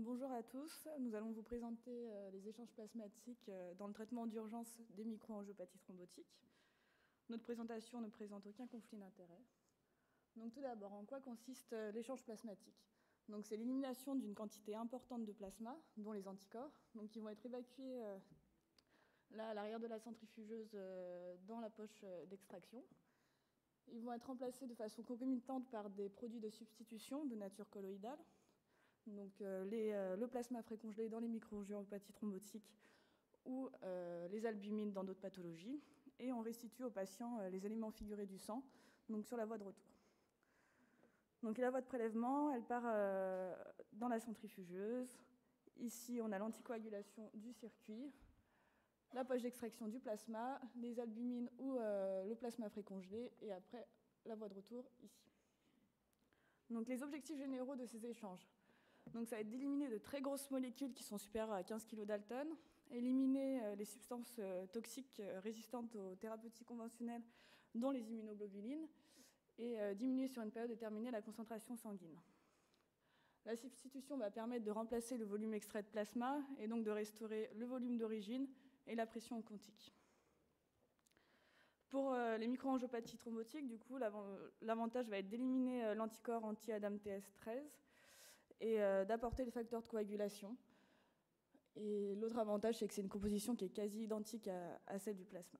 Bonjour à tous, nous allons vous présenter les échanges plasmatiques dans le traitement d'urgence des microangiopathies thrombotiques. Notre présentation ne présente aucun conflit d'intérêt. Donc tout d'abord, en quoi consiste l'échange plasmatique? Donc c'est l'élimination d'une quantité importante de plasma, dont les anticorps, donc qui vont être évacués là à l'arrière de la centrifugeuse dans la poche d'extraction. Ils vont être remplacés de façon concomitante par des produits de substitution de nature colloïdale. Donc le plasma frais congelé dans les microangiopathies thrombotiques ou les albumines dans d'autres pathologies. Et on restitue aux patients les éléments figurés du sang, donc sur la voie de retour. Donc la voie de prélèvement, elle part dans la centrifugeuse. Ici, on a l'anticoagulation du circuit, la poche d'extraction du plasma, les albumines ou le plasma frais congelé, et après la voie de retour ici. Donc les objectifs généraux de ces échanges. Donc ça va être d'éliminer de très grosses molécules qui sont supérieures à 15 kg Dalton, éliminer les substances toxiques résistantes aux thérapeutiques conventionnelles, dont les immunoglobulines, et diminuer sur une période déterminée la concentration sanguine. La substitution va permettre de remplacer le volume extrait de plasma et donc de restaurer le volume d'origine et la pression oncotique. Pour les microangiopathies thrombotiques, du coup, l'avantage va être d'éliminer l'anticorps anti-ADAMTS13 et d'apporter le facteur de coagulation. Et l'autre avantage, c'est que c'est une composition qui est quasi identique à celle du plasma.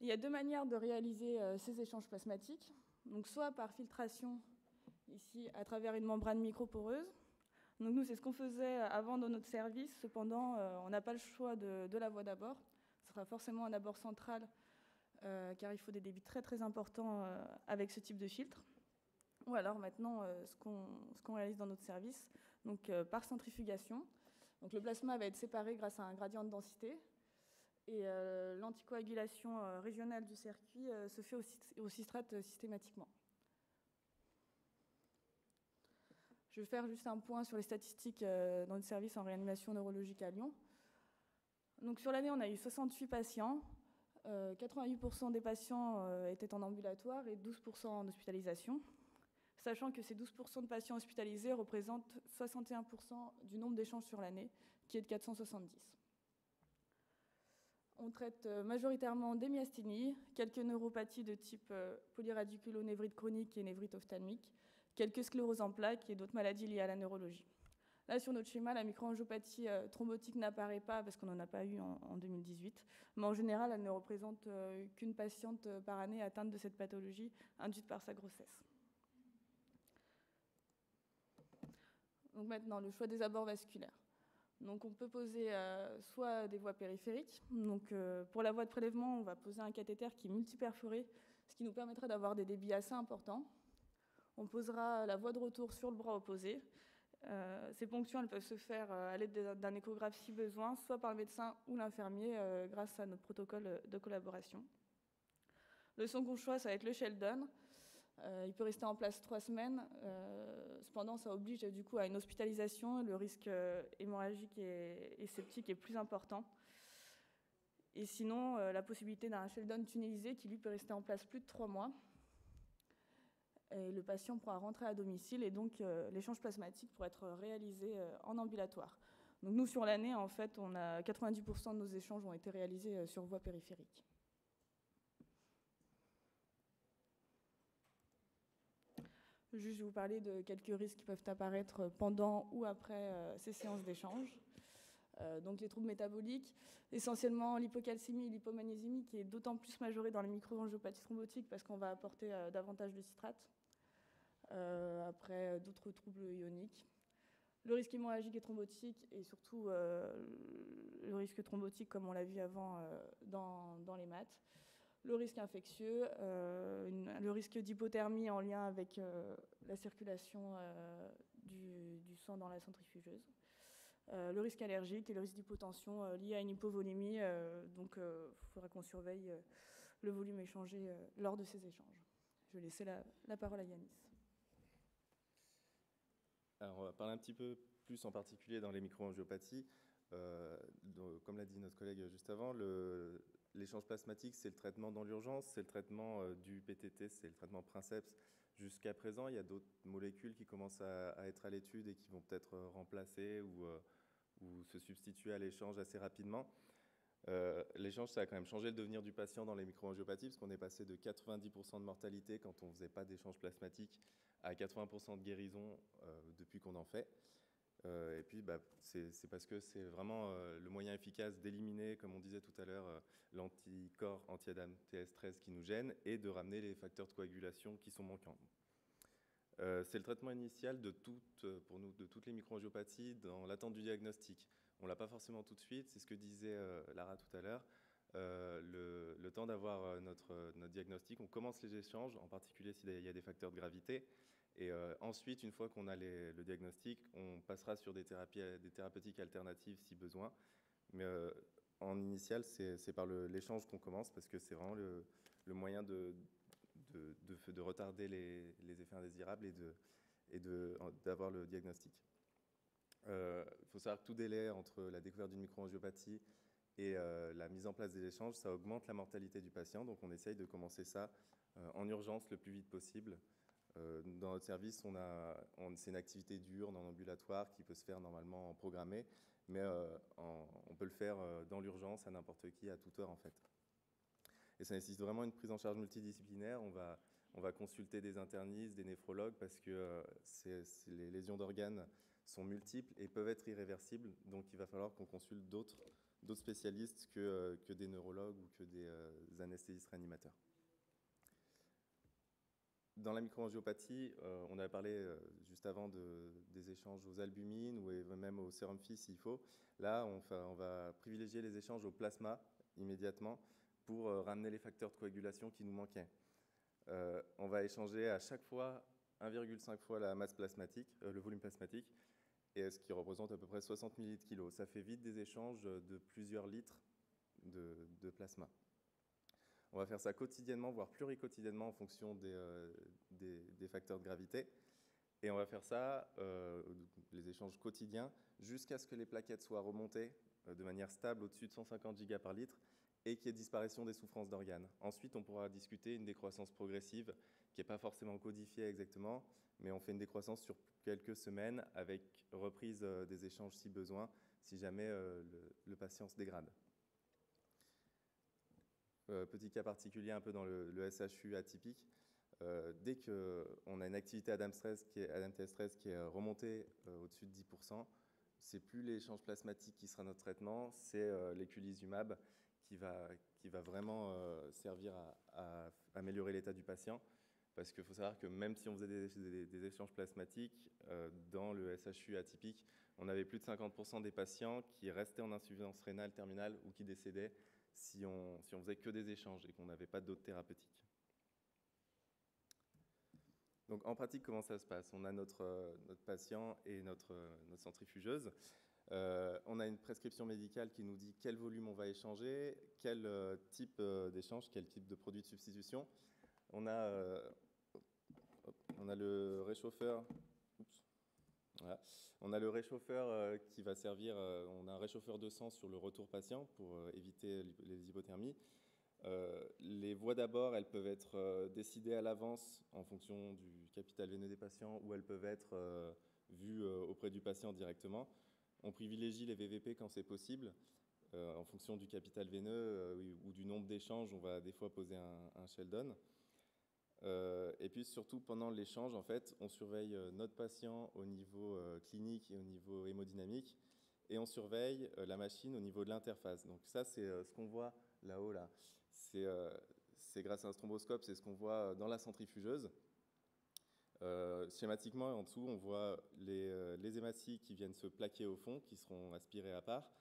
Il y a deux manières de réaliser ces échanges plasmatiques. Donc, soit par filtration, ici, à travers une membrane microporeuse. Donc, nous, c'est ce qu'on faisait avant dans notre service. Cependant, on n'a pas le choix de la voie d'abord. Ce sera forcément un abord central, car il faut des débits très, très importants avec ce type de filtre. Ou alors maintenant, ce qu'on réalise dans notre service, donc par centrifugation. Donc le plasma va être séparé grâce à un gradient de densité. Et l'anticoagulation régionale du circuit se fait au cistrate systématiquement. Je vais faire juste un point sur les statistiques dans notre service en réanimation neurologique à Lyon. Donc sur l'année, on a eu 68 patients. 88% des patients étaient en ambulatoire et 12% en hospitalisation, sachant que ces 12% de patients hospitalisés représentent 61% du nombre d'échanges sur l'année, qui est de 470. On traite majoritairement des myasthénies, quelques neuropathies de type polyradiculonévrite chronique et névrite ophtalmique, quelques scléroses en plaques et d'autres maladies liées à la neurologie. Là, sur notre schéma, la microangiopathie thrombotique n'apparaît pas parce qu'on n'en a pas eu en 2018. Mais en général, elle ne représente qu'une patiente par année atteinte de cette pathologie induite par sa grossesse. Donc maintenant, le choix des abords vasculaires. Donc on peut poser soit des voies périphériques. Donc pour la voie de prélèvement, on va poser un cathéter qui est multiperforé, ce qui nous permettra d'avoir des débits assez importants. On posera la voie de retour sur le bras opposé. Ces ponctions elles peuvent se faire à l'aide d'un échographe si besoin, soit par le médecin ou l'infirmier grâce à notre protocole de collaboration. Le second choix, ça va être le Sheldon. Il peut rester en place 3 semaines. Cependant, ça oblige du coup à une hospitalisation. Le risque hémorragique et septique est plus important. Et sinon, la possibilité d'un Sheldon tunnelisé qui lui peut rester en place plus de 3 mois. Et le patient pourra rentrer à domicile et donc l'échange plasmatique pourra être réalisé en ambulatoire. Donc nous, sur l'année, en fait, 90% de nos échanges ont été réalisés sur voie périphérique. Juste, je vais vous parler de quelques risques qui peuvent apparaître pendant ou après ces séances d'échange. Donc les troubles métaboliques, essentiellement l'hypocalcémie et l'hypomagnésémie, qui est d'autant plus majorée dans les microangiopathies thrombotiques parce qu'on va apporter davantage de citrate. Après d'autres troubles ioniques. Le risque hémorragique et thrombotique et surtout le risque thrombotique comme on l'a vu avant dans les maths. Le risque infectieux, le risque d'hypothermie en lien avec la circulation du sang dans la centrifugeuse. Le risque allergique et le risque d'hypotension lié à une hypovolémie. Donc il faudra qu'on surveille le volume échangé lors de ces échanges. Je vais laisser la parole à Yanis. Alors, on va parler un petit peu plus en particulier dans les microangiopathies. Comme l'a dit notre collègue juste avant, l'échange plasmatique, c'est le traitement dans l'urgence, c'est le traitement du PTT, c'est le traitement princeps Jusqu'à présent, il y a d'autres molécules qui commencent à être à l'étude et qui vont peut-être remplacer ou se substituer à l'échange assez rapidement. L'échange, ça a quand même changé le devenir du patient dans les microangiopathies, parce qu'on est passé de 90% de mortalité quand on ne faisait pas d'échange plasmatique à 80% de guérison depuis qu'on en fait. Et puis, c'est parce que c'est vraiment le moyen efficace d'éliminer, comme on disait tout à l'heure, l'anticorps anti-ADAM TS13 qui nous gêne et de ramener les facteurs de coagulation qui sont manquants. C'est le traitement initial pour nous, de toutes les microangiopathies dans l'attente du diagnostic. On ne l'a pas forcément tout de suite, c'est ce que disait Lara tout à l'heure. Le temps d'avoir notre diagnostic, on commence les échanges, en particulier s'il y a des facteurs de gravité. Et ensuite, une fois qu'on a le diagnostic, on passera sur des thérapeutiques alternatives si besoin. Mais en initial, c'est par l'échange qu'on commence parce que c'est vraiment le moyen de retarder les effets indésirables et d'avoir le diagnostic. Il faut savoir que tout délai entre la découverte d'une microangiopathie et la mise en place des échanges, ça augmente la mortalité du patient. Donc on essaye de commencer ça en urgence le plus vite possible. Dans notre service, c'est une activité diurne en ambulatoire qui peut se faire normalement programmée, mais on peut le faire dans l'urgence à n'importe qui, à toute heure en fait. Et ça nécessite vraiment une prise en charge multidisciplinaire. On va consulter des internistes, des néphrologues, parce que les lésions d'organes sont multiples et peuvent être irréversibles. Donc il va falloir qu'on consulte d'autres spécialistes que des neurologues ou que des anesthésistes réanimateurs. Dans la microangiopathie, on avait parlé juste avant des échanges aux albumines ou même au sérum Phi s'il faut. Là, on va privilégier les échanges au plasma immédiatement pour ramener les facteurs de coagulation qui nous manquaient. On va échanger à chaque fois 1,5 fois la masse plasmatique, le volume plasmatique, et ce qui représente à peu près 60 ml/kg. Ça fait vite des échanges de plusieurs litres de plasma. On va faire ça quotidiennement, voire pluriquotidiennement en fonction des facteurs de gravité. Et on va faire ça, les échanges quotidiens, jusqu'à ce que les plaquettes soient remontées de manière stable au-dessus de 150 giga par litre et qu'il y ait disparition des souffrances d'organes. Ensuite, on pourra discuter une décroissance progressive qui n'est pas forcément codifiée exactement, mais on fait une décroissance sur quelques semaines avec reprise des échanges si besoin, si jamais le patient se dégrade. Petit cas particulier un peu dans le SHU atypique, dès qu'on a une activité ADAM-TS13 qui est remontée au-dessus de 10%, c'est plus l'échange plasmatique qui sera notre traitement, c'est l'éculizumab qui va vraiment servir à améliorer l'état du patient. Parce qu'il faut savoir que même si on faisait des échanges plasmatiques, dans le SHU atypique, on avait plus de 50% des patients qui restaient en insuffisance rénale terminale ou qui décédaient si on faisait que des échanges et qu'on n'avait pas d'autres thérapeutiques. Donc en pratique, comment ça se passe? On a notre patient et notre centrifugeuse. On a une prescription médicale qui nous dit quel volume on va échanger, quel type d'échange, quel type de produit de substitution. On a le réchauffeur. Voilà. On a le réchauffeur qui va servir, on a un réchauffeur de sang sur le retour patient pour éviter les hypothermies. Les voies d'abord, elles peuvent être décidées à l'avance en fonction du capital veineux des patients ou elles peuvent être vues auprès du patient directement. On privilégie les VVP quand c'est possible. En fonction du capital veineux ou du nombre d'échanges, on va des fois poser un Sheldon. Et puis surtout pendant l'échange, en fait, on surveille notre patient au niveau clinique et au niveau hémodynamique, et on surveille la machine au niveau de l'interface. Donc ça, c'est ce qu'on voit là-haut, là. C'est grâce à un stromboscope, c'est ce qu'on voit dans la centrifugeuse. Schématiquement, en dessous, on voit les hématies qui viennent se plaquer au fond, qui seront aspirées à part.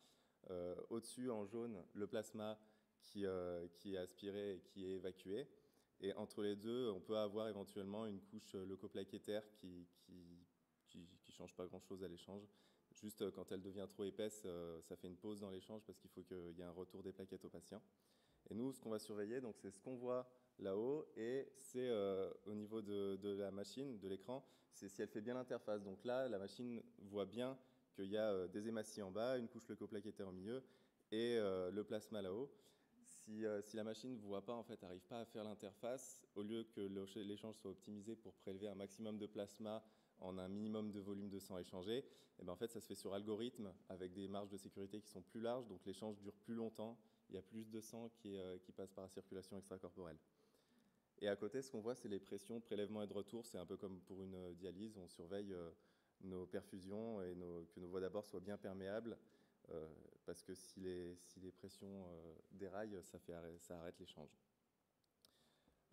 Au-dessus, en jaune, le plasma qui est aspiré et qui est évacué. Et entre les deux, on peut avoir éventuellement une couche leucoplaquettaire qui change pas grand-chose à l'échange. Juste quand elle devient trop épaisse, ça fait une pause dans l'échange parce qu'il faut qu'il y ait un retour des plaquettes au patient. Et nous, ce qu'on va surveiller, donc c'est ce qu'on voit là-haut, et c'est au niveau de la machine, de l'écran, c'est si elle fait bien l'interface. Donc là, la machine voit bien qu'il y a des hématies en bas, une couche leucoplaquettaire au milieu et le plasma là-haut. Si la machine ne voit pas, en fait, n'arrive pas à faire l'interface, au lieu que l'échange soit optimisé pour prélever un maximum de plasma en un minimum de volume de sang échangé, et ben en fait, ça se fait sur algorithme avec des marges de sécurité qui sont plus larges, donc l'échange dure plus longtemps, il y a plus de sang qui passe par la circulation extracorporelle. Et à côté, ce qu'on voit, c'est les pressions de prélèvement et de retour. C'est un peu comme pour une dialyse, on surveille nos perfusions et que nos voies d'abord soient bien perméables, parce que si les pressions déraillent, ça arrête l'échange.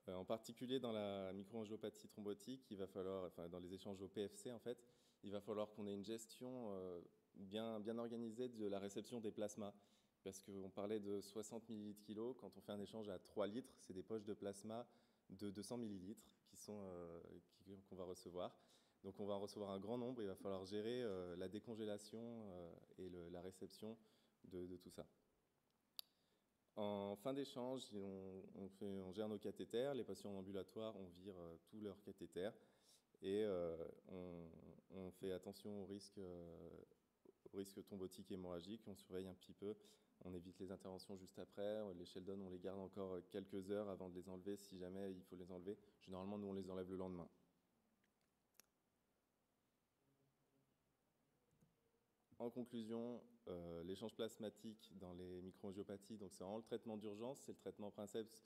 En particulier dans la microangiopathie thrombotique, il va falloir, enfin dans les échanges au PFC en fait, il va falloir qu'on ait une gestion bien organisée de la réception des plasmas. Parce qu'on parlait de 60 millilitres kilo, quand on fait un échange à 3 litres, c'est des poches de plasma de 200 millilitres qu'on va recevoir. Donc on va en recevoir un grand nombre, il va falloir gérer la décongélation et la réception de tout ça. En fin d'échange, on gère nos cathéters, les patients en ambulatoire, on vire tous leurs cathéters et on fait attention au risque thrombotique et hémorragique, on surveille un petit peu, on évite les interventions juste après, les sheldon on les garde encore quelques heures avant de les enlever si jamais il faut les enlever. Généralement nous on les enlève le lendemain. En conclusion, l'échange plasmatique dans les microangiopathies, donc c'est vraiment le traitement d'urgence, c'est le traitement princeps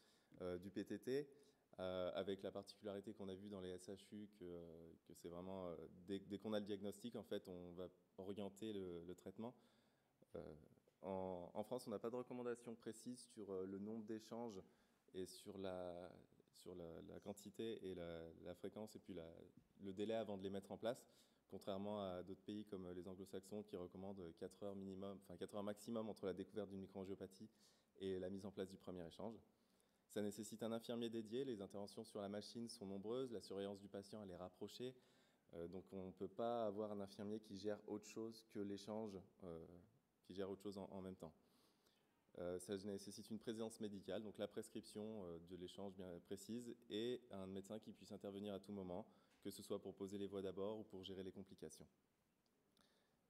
du PTT, avec la particularité qu'on a vue dans les SHU que c'est vraiment, dès qu'on a le diagnostic, en fait, on va orienter le traitement. En France, on n'a pas de recommandation précise sur le nombre d'échanges et sur la quantité et la fréquence et puis le délai avant de les mettre en place, contrairement à d'autres pays comme les anglo-saxons qui recommandent 4 heures minimum, enfin 4 heures maximum entre la découverte d'une microangiopathie et la mise en place du premier échange. Ça nécessite un infirmier dédié, les interventions sur la machine sont nombreuses, la surveillance du patient elle est rapprochée, donc on ne peut pas avoir un infirmier qui gère autre chose que l'échange, qui gère autre chose en même temps. Ça nécessite une présence médicale, donc la prescription de l'échange bien précise et un médecin qui puisse intervenir à tout moment, que ce soit pour poser les voies d'abord ou pour gérer les complications.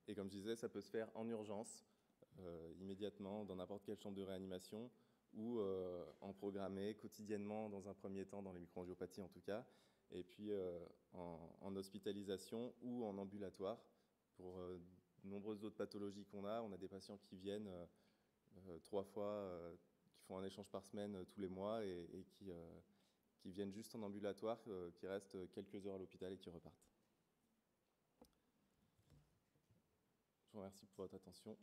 Et comme je disais, ça peut se faire en urgence, immédiatement, dans n'importe quelle chambre de réanimation ou en programmé quotidiennement dans un premier temps, dans les microangiopathies en tout cas, et puis en hospitalisation ou en ambulatoire. Pour de nombreuses autres pathologies qu'on a, on a des patients qui viennent 3 fois, qui font un échange par semaine tous les mois et qui viennent juste en ambulatoire, qui restent quelques heures à l'hôpital et qui repartent. Je vous remercie pour votre attention.